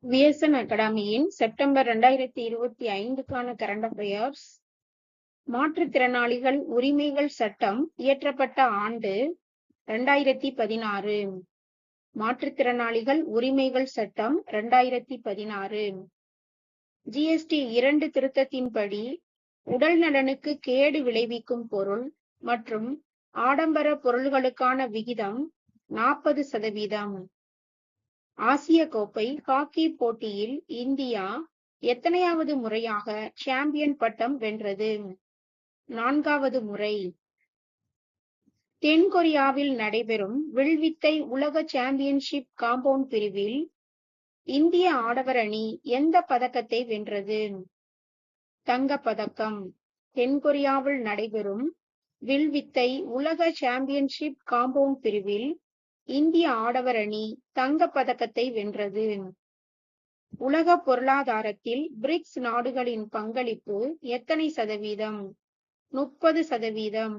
VSN அகாடமியின் September 2025க்கான current affairs. மாற்றுத்திறனாளிகள் உரிமைகள் சட்டம் இயற்றப்பட்ட ஆண்டு 2016. மாற்றுத்திறனாளிகள் உரிமைகள் சட்டம் 2016. ஜிஎஸ்டி 2 திருத்தத்தின்படி உடல் நலனுக்கு கேடு விளைவிக்கும் பொருள் மற்றும் ஆடம்பர பொருள்களுக்கான விகிதம் 40%. ஆசிய கோப்பை ஹாக்கி போட்டியில் இந்தியா எத்தனையாவது முறையாக சாம்பியன் பட்டம் வென்றது? 4வது முறை. தென்கொரியாவில் நடைபெறும் வில்வித்தை உலக சாம்பியன்ஷிப் காம்பவுண்ட் பிரிவில் இந்திய ஆடவர் அணி எந்த பதக்கத்தை வென்றது? தங்கப்பதக்கம். தென்கொரியாவில் நடைபெறும் வில்வித்தை உலக சாம்பியன்ஷிப் காம்பவுண்ட் பிரிவில் இந்திய ஆடவர் அணி தங்கப் பதக்கத்தை வென்றது. உலக பொருளாதாரத்தில் பிரிக்ஸ் நாடுகளின் பங்களிப்பு எத்தனை சதவீதம்? 30%.